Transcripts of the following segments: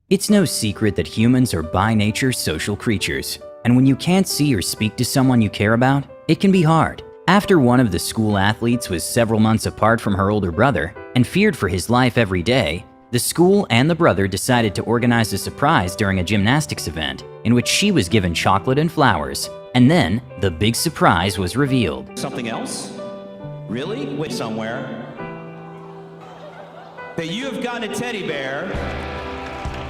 It's no secret that humans are by nature social creatures, and when you can't see or speak to someone you care about, it can be hard. After one of the school athletes was several months apart from her older brother and feared for his life every day, the school and the brother decided to organize a surprise during a gymnastics event in which she was given chocolate and flowers, and then the big surprise was revealed. Something else? Really? Wait, somewhere. That you have gotten a teddy bear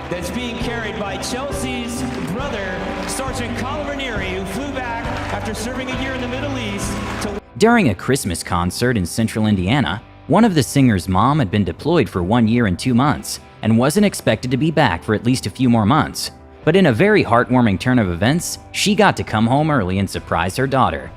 that's being carried by Chelsea's brother, Sergeant Colin Ranieri, who flew back after serving a year in the Middle East to... During a Christmas concert in central Indiana, one of the singer's mom had been deployed for 1 year and 2 months and wasn't expected to be back for at least a few more months. But in a very heartwarming turn of events, she got to come home early and surprise her daughter.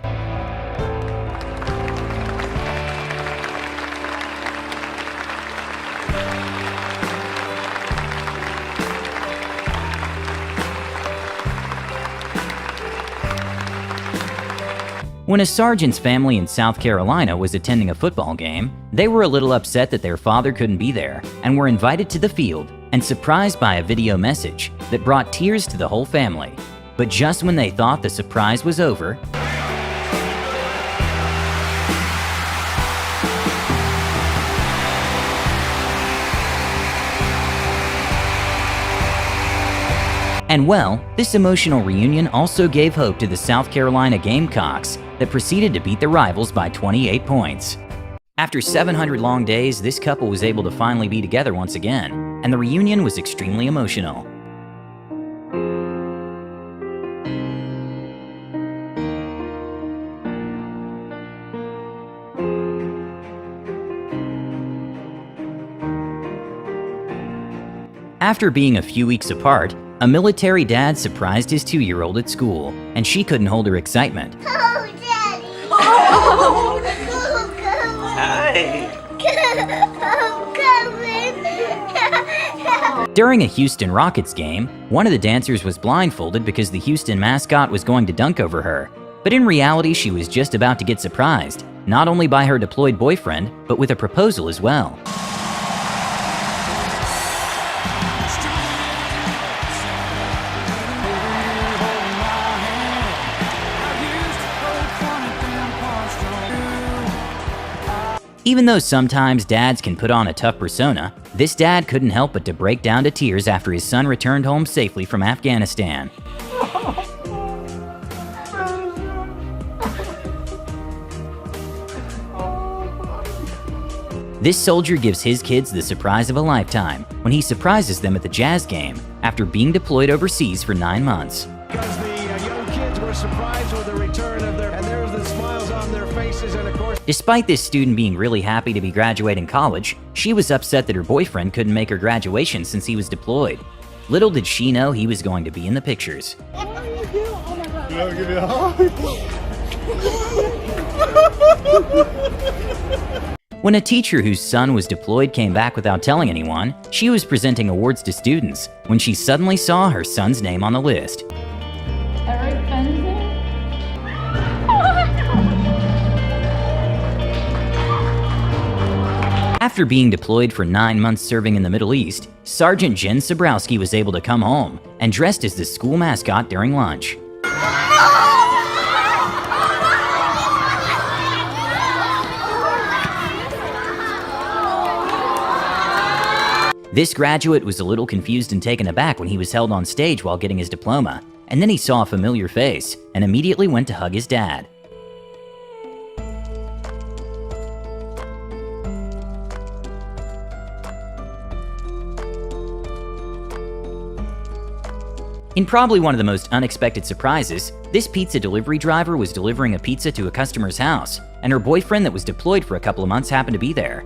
When a sergeant's family in South Carolina was attending a football game, they were a little upset that their father couldn't be there and were invited to the field and surprised by a video message that brought tears to the whole family. But just when they thought the surprise was over, and well, this emotional reunion also gave hope to the South Carolina Gamecocks that proceeded to beat their rivals by 28 points. After 700 long days, this couple was able to finally be together once again, and the reunion was extremely emotional. After being a few weeks apart, a military dad surprised his 2-year-old at school, and she couldn't hold her excitement. Oh, Daddy! Oh! Hi! I'm coming! During a Houston Rockets game, one of the dancers was blindfolded because the Houston mascot was going to dunk over her. But in reality, she was just about to get surprised, not only by her deployed boyfriend, but with a proposal as well. Even though sometimes dads can put on a tough persona, this dad couldn't help but to break down to tears after his son returned home safely from Afghanistan. This soldier gives his kids the surprise of a lifetime when he surprises them at the jazz game after being deployed overseas for 9 months. Because the young kids were surprised with the return of and there was the smiles on their faces, and of course... Despite this student being really happy to be graduating college, she was upset that her boyfriend couldn't make her graduation since he was deployed. Little did she know he was going to be in the pictures. When a teacher whose son was deployed came back without telling anyone, she was presenting awards to students when she suddenly saw her son's name on the list. After being deployed for 9 months serving in the Middle East, Sergeant Jen Sabrowski was able to come home and dressed as the school mascot during lunch. This graduate was a little confused and taken aback when he was held on stage while getting his diploma, and then he saw a familiar face and immediately went to hug his dad. In probably one of the most unexpected surprises, this pizza delivery driver was delivering a pizza to a customer's house, and her boyfriend that was deployed for a couple of months happened to be there.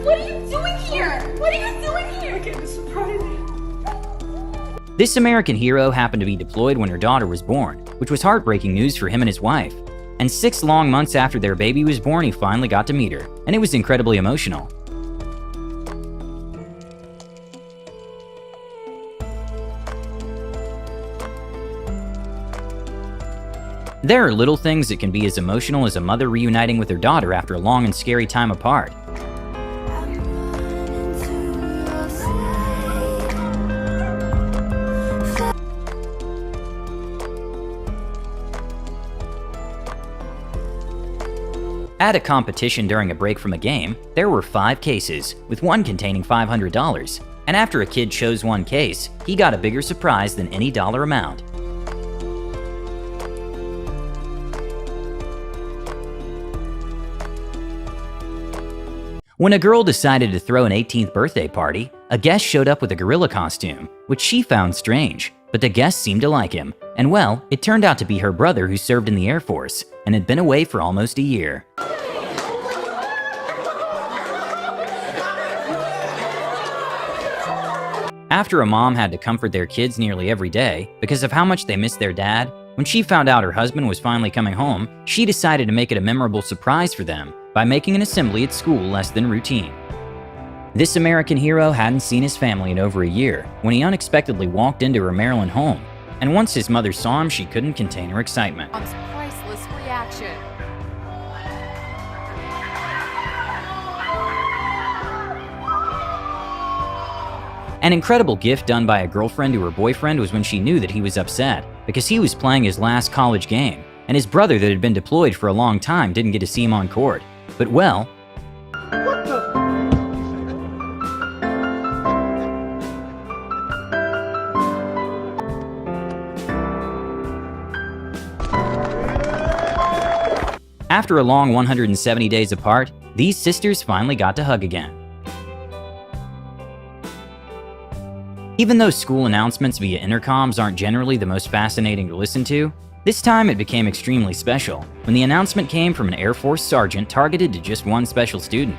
What are you doing here? What are you doing here? Okay, this is surprising. This American hero happened to be deployed when her daughter was born, which was heartbreaking news for him and his wife. And 6 long months after their baby was born, he finally got to meet her, and it was incredibly emotional. There are little things that can be as emotional as a mother reuniting with her daughter after a long and scary time apart. At a competition during a break from a game, there were 5 cases, with one containing $500. And after a kid chose one case, he got a bigger surprise than any dollar amount. When a girl decided to throw an 18th birthday party, a guest showed up with a gorilla costume, which she found strange, but the guest seemed to like him. And well, it turned out to be her brother who served in the Air Force and had been away for almost a year. After a mom had to comfort their kids nearly every day because of how much they missed their dad, when she found out her husband was finally coming home, she decided to make it a memorable surprise for them by making an assembly at school less than routine. This American hero hadn't seen his family in over a year when he unexpectedly walked into her Maryland home, and once his mother saw him, she couldn't contain her excitement. Priceless reaction. An incredible gift done by a girlfriend to her boyfriend was when she knew that he was upset because he was playing his last college game, and his brother that had been deployed for a long time didn't get to see him on court. But well, after a long 170 days apart, these sisters finally got to hug again. Even though school announcements via intercoms aren't generally the most fascinating to listen to, this time it became extremely special when the announcement came from an Air Force sergeant targeted to just one special student.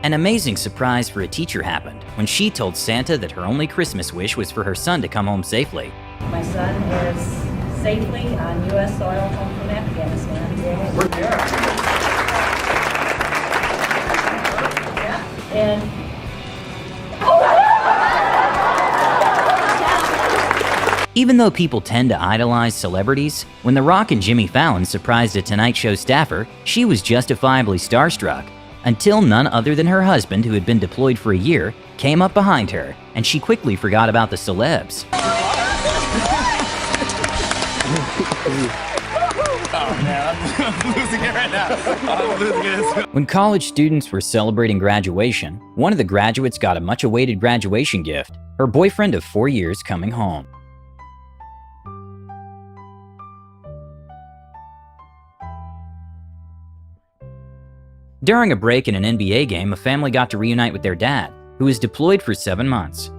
An amazing surprise for a teacher happened when she told Santa that her only Christmas wish was for her son to come home safely. My son is safely on U.S. soil home from Afghanistan. And even though people tend to idolize celebrities, when The Rock and Jimmy Fallon surprised a Tonight Show staffer, she was justifiably starstruck, until none other than her husband, who had been deployed for a year, came up behind her, and she quickly forgot about the celebs. When college students were celebrating graduation, one of the graduates got a much-awaited graduation gift, her boyfriend of 4 years coming home. During a break in an NBA game, a family got to reunite with their dad, who was deployed for 7 months.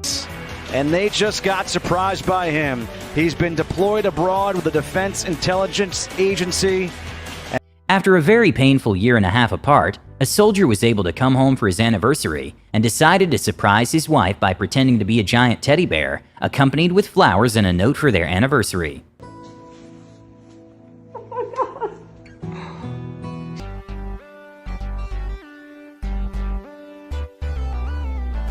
And they just got surprised by him. He's been deployed abroad with the Defense Intelligence Agency. After a very painful year and a half apart, a soldier was able to come home for his anniversary and decided to surprise his wife by pretending to be a giant teddy bear, accompanied with flowers and a note for their anniversary.